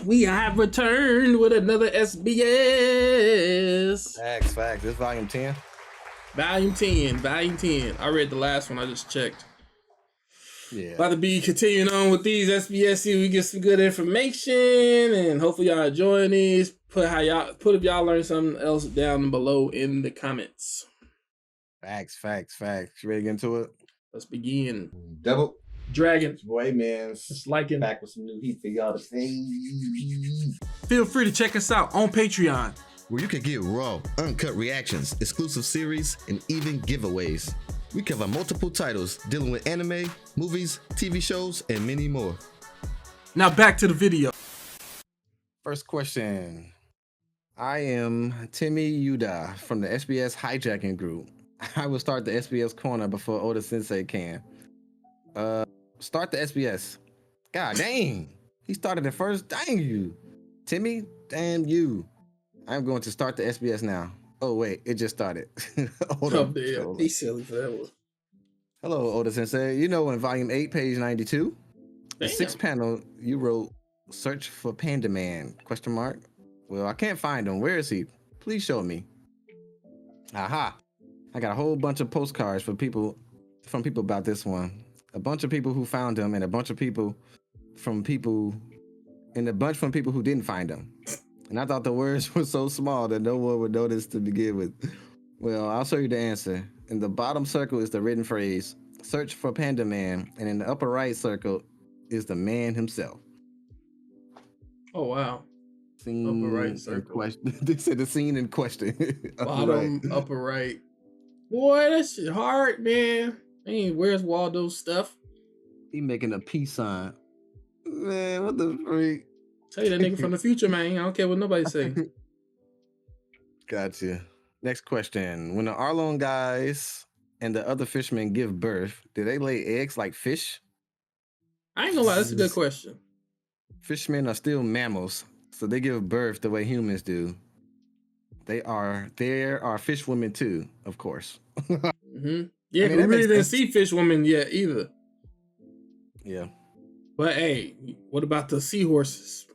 We have returned with another SBS. Facts. This volume 10. Volume 10. I read the last one. I just checked. Yeah. About to be continuing on with these SBS. See, we get some good information, and hopefully y'all enjoying these. Put if y'all learned something else down below in the comments. Facts. You ready to get into it? Let's begin. Double Dragon. Boy, man. It's liking. Back with some new heat for y'all to see. Feel free to check us out on Patreon, where you can get raw, uncut reactions, exclusive series, and even giveaways. We cover multiple titles dealing with anime, movies, TV shows, and many more. Now back to the video. First question. I am Timmy Yuda from the SBS hijacking group. I will start the SBS corner before Oda Sensei can. Start the SBS. God dang. He started it first. Dang you. Timmy, damn you. I'm going to start the SBS now. Oh wait, it just started. Hold on. Be silly for that one. Hello, Oda Sensei. You know in volume 8, page 92, the 6th panel, you wrote search for Panda Man, ? Well, I can't find him. Where is he? Please show me. Aha. I got a whole bunch of postcards from people about this one. A bunch of people who found him and a bunch from people who didn't find him. And I thought the words were so small that no one would notice to begin with. Well, I'll show you the answer. In the bottom circle is the written phrase, search for Panda Man, and in the upper right circle is the man himself. Oh, wow. Scene upper right circle. They said the scene in question. Bottom, right. Upper right. Boy, that shit hard, man. Hey, where's Waldo's stuff? He making a peace sign. Man, what the freak? Tell you that nigga from the future, man. I don't care what nobody say. Gotcha. Next question. When the Arlong guys and the other fishmen give birth, do they lay eggs like fish? I ain't gonna lie, that's a good question. Fishmen are still mammals, so they give birth the way humans do. There are fish women too, of course. Mm-hmm. Yeah, we really didn't see fish women yet either. Yeah. But hey, what about the seahorses?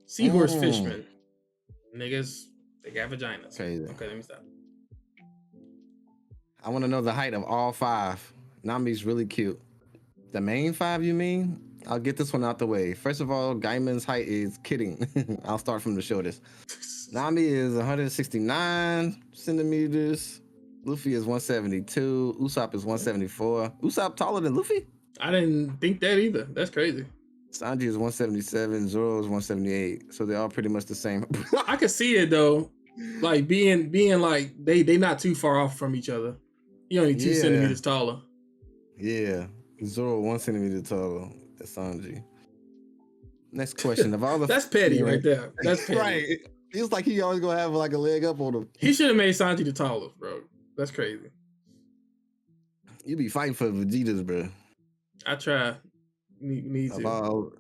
Seahorse fishmen. Niggas, they got vaginas. Crazy. Okay, let me stop. I want to know the height of all 5. Nami's really cute. The main 5, you mean? I'll get this one out the way. First of all, Gaiman's height is kidding. I'll start from the shortest. Nami is 169 centimeters. Luffy is 172. Usopp is 174. Usopp taller than Luffy? I didn't think that either. That's crazy. Sanji is 177. Zoro is 178. So they're all pretty much the same. I could see it though. Like being like they not too far off from each other. He only 2 centimeters taller. Yeah. Zoro 1 centimeter taller than Sanji. Next question. Of all the That's petty right there. That's petty. Right. It's like he always gonna have like a leg up on him. He should have made Sanji the tallest, bro. That's crazy. You be fighting for Vegeta's, bro. I try. Me too. Of all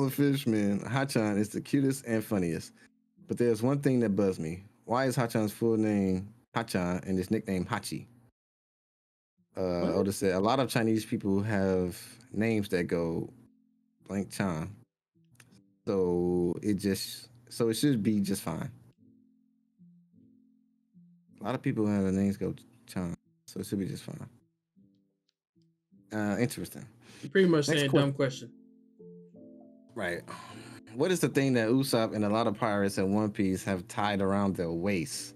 the fishmen, Hachan is the cutest and funniest. But there's one thing that bugs me. Why is Hachan's full name Hachan and his nickname Hachi? Oda said a lot of Chinese people have names that go blank Chan. So it should be just fine. A lot of people have their names go Chan, so it should be just fine. Interesting. You're pretty much saying dumb question. Right. What is the thing that Usopp and a lot of pirates in One Piece have tied around their waist?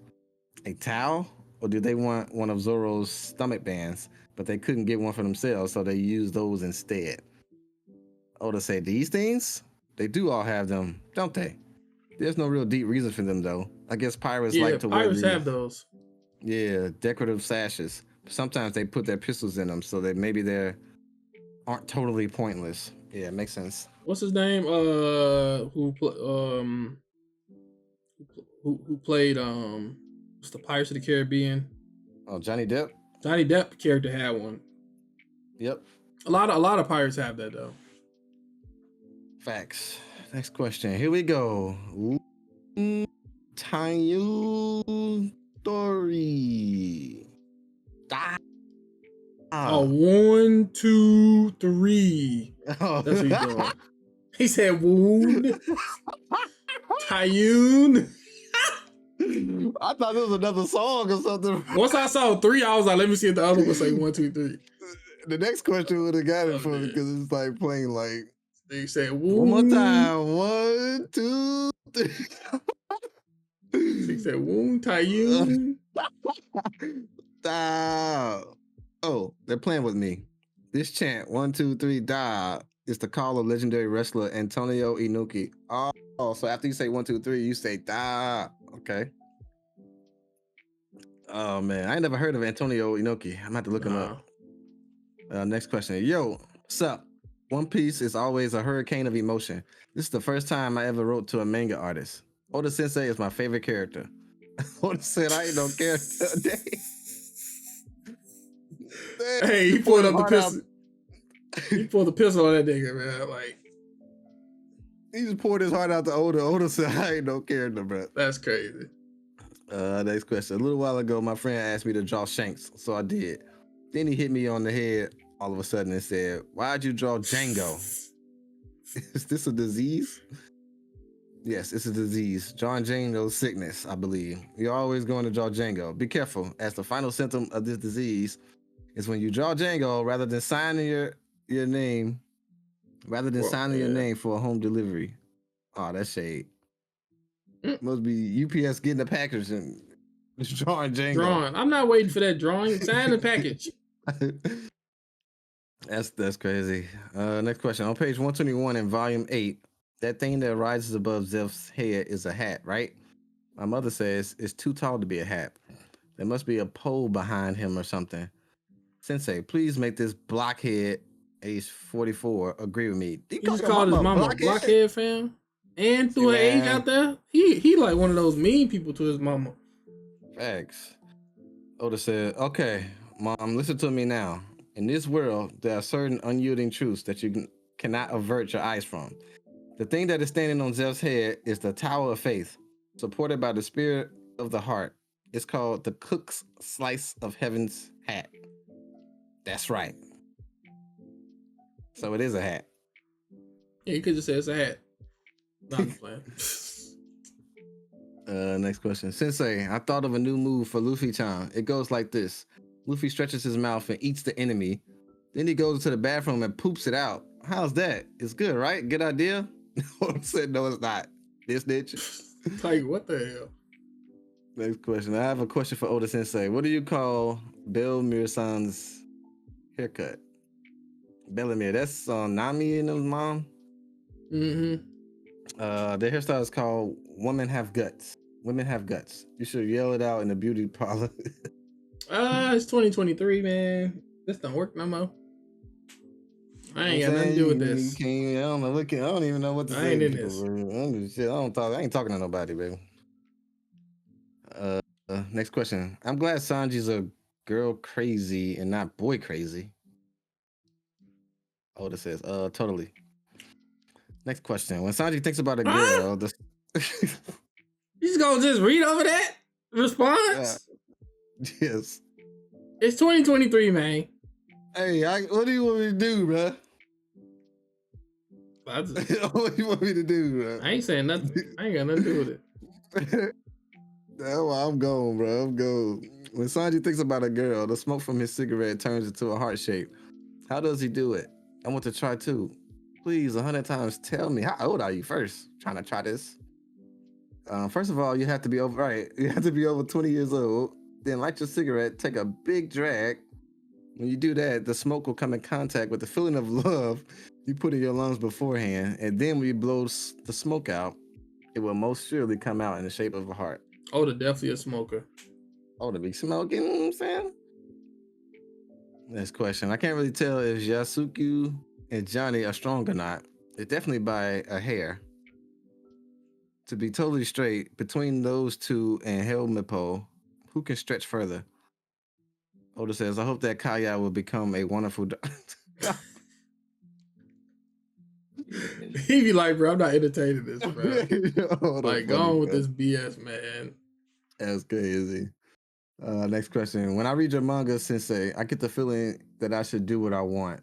A towel? Or do they want one of Zoro's stomach bands, but they couldn't get one for themselves, so they used those instead? Oda said, these things? They do all have them, don't they? There's no real deep reason for them, though. I guess pirates like to wear pirates have those. Yeah, decorative sashes. Sometimes they put their pistols in them, so that maybe they aren't totally pointless. Yeah, it makes sense. What's his name? Who played what's the Pirates of the Caribbean? Oh, Johnny Depp. Johnny Depp character had one. Yep. A lot of pirates have that though. Facts. Next question. Here we go. Tiny story. Oh, 1, 2, 3. That's what he's doing. He said wound. Tyune. I thought it was another song or something. Once I saw 3, I was like, let me see if the other one say 1, 2, 3. The next question would have got it for me because it's like playing like. He said wound. One more time. 1, 2, 3. He said wound. Tyune. Oh, they're playing with me. This chant, 1, 2, 3, da, is the call of legendary wrestler Antonio Inoki. Oh, so after you say 1, 2, 3, you say da. Okay. Oh man, I ain't never heard of Antonio Inoki. I'm gonna have to look him up. Next question. Yo, what's up? One Piece is always a hurricane of emotion. This is the first time I ever wrote to a manga artist. Oda Sensei is my favorite character. Oda said I ain't no character a day. Hey, he pulled up the pistol. He pulled the pistol on that nigga, man. Like, he just poured his heart out to Oda. Oda said, I ain't no character, bro. That's crazy. Next question. A little while ago, my friend asked me to draw Shanks, so I did. Then he hit me on the head all of a sudden and said, why'd you draw Django? Is this a disease? Yes, it's a disease. Drawing Django's sickness, I believe. You're always going to draw Django. Be careful, as the final symptom of this disease is when you draw Django rather than signing your name, your name for a home delivery. Oh, that's shade. Must be UPS getting the package and drawing Django. Drawing. I'm not waiting for that drawing. Sign the package. That's crazy. Next question. On page 121 in volume 8, that thing that rises above Zeph's head is a hat, right? My mother says it's too tall to be a hat. There must be a pole behind him or something. Sensei, please make this blockhead, age 44, agree with me. He just called his mama a blockhead, fam. And threw her age out there. He like one of those mean people to his mama. Facts. Oda said, okay, Mom, listen to me now. In this world, there are certain unyielding truths that you cannot avert your eyes from. The thing that is standing on Zeph's head is the Tower of Faith, supported by the Spirit of the Heart. It's called the Cook's Slice of Heaven's Hat. That's right. So it is a hat. Yeah, you could just say it's a hat. Not playing. Next question. Sensei, I thought of a new move for Luffy-chan. It goes like this. Luffy stretches his mouth and eats the enemy. Then he goes to the bathroom and poops it out. How's that? It's good, right? Good idea? Said no, it's not. This ditch. Like, what the hell? Next question. I have a question for Oda Sensei. What do you call Bellemere-san's haircut? Bellemere, that's Nami and his mom? Mm-hmm. Their hairstyle is called Women Have Guts. Women Have Guts. You should yell it out in the beauty parlor. It's 2023, man. This don't work no more. I ain't got nothing to do with this. I don't even know what to say. I ain't in this. I ain't talking to nobody, baby. Next question. I'm glad Sanji's a girl crazy and not boy crazy. Oda says, totally. Next question. When Sanji thinks about a girl, You just read over that response? Yes. It's 2023, man. Hey, what do you want me to do, bro? What do you want me to do, bro? I ain't saying nothing. I ain't got nothing to do with it. I'm going, bro. I'm going. When Sanji thinks about a girl, the smoke from his cigarette turns into a heart shape. How does he do it? I want to try too. Please, 100 times, tell me. How old are you first? Trying to try this. First of all, you have to be over 20 years old. Then light your cigarette, take a big drag. When you do that, the smoke will come in contact with the feeling of love you put in your lungs beforehand. And then when you blow the smoke out, it will most surely come out in the shape of a heart. Oh, the definitely a smoker. Oh, the big smoking, you know what I'm saying? Next question. I can't really tell if Yasuke and Johnny are strong or not. It's definitely by a hair. To be totally straight, between those two and Helmeppo, who can stretch further? Oda says, I hope that Kaya will become a wonderful He be like, bro, I'm not entertaining this, bro. Like, go on with this BS, man. That's crazy. Next question. When I read your manga, Sensei, I get the feeling that I should do what I want.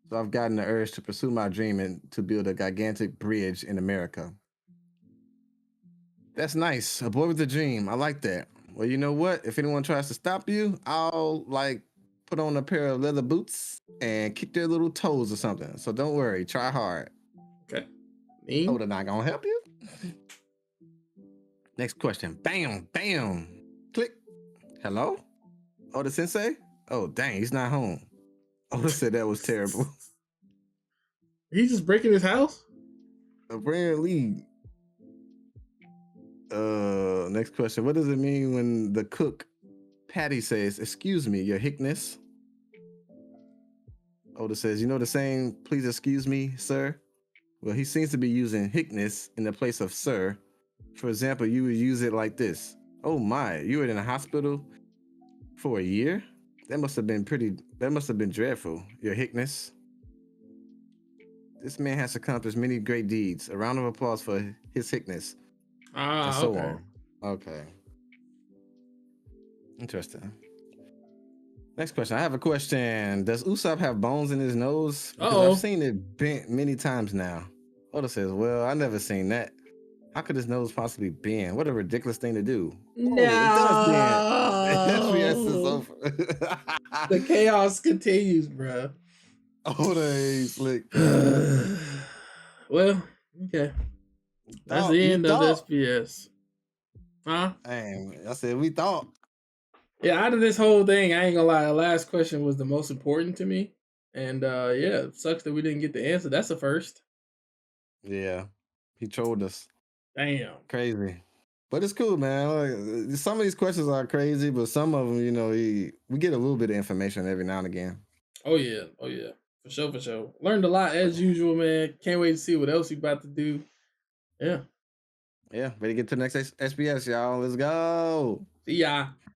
So I've gotten the urge to pursue my dream and to build a gigantic bridge in America. That's nice. A boy with a dream. I like that. Well, you know what? If anyone tries to stop you, I'll like put on a pair of leather boots and kick their little toes or something. So don't worry. Try hard. Okay. Me? Oh, they're not gonna help you. Next question. Bam, bam. Click. Hello? Oda Sensei? Oh, dang, he's not home. Oda said that was terrible. He's just breaking his house? Apparently. Next question. What does it mean when the cook, Patty, says, "Excuse me, your hickness"? Oda says, "You know the saying, please excuse me, sir"? Well, he seems to be using hickness in the place of sir. For example, you would use it like this. Oh my, you were in a hospital for a year? That must have been dreadful, your hickness. This man has accomplished many great deeds. A round of applause for his hickness. And so okay. on. Okay. Interesting. Next question. I have a question. Does Usopp have bones in his nose? Because I've seen it bent many times now. Oda says, well, I never seen that. How could his nose possibly bend? What a ridiculous thing to do. No. Oh, it does bend. SBS is over. The chaos continues, bro. Oda ain't slick. Well, okay. That's the end of SBS. Huh? Dang, I said we thought. Yeah, out of this whole thing, I ain't gonna lie, the last question was the most important to me. And yeah, it sucks that we didn't get the answer. That's the first. Yeah. He trolled us. Damn. Crazy. But it's cool, man. Like, some of these questions are crazy, but some of them, you know, we get a little bit of information every now and again. Oh yeah. For sure. Learned a lot as usual, man. Can't wait to see what else we about to do. Yeah. Yeah, ready to get to the next SBS, y'all. Let's go. See ya.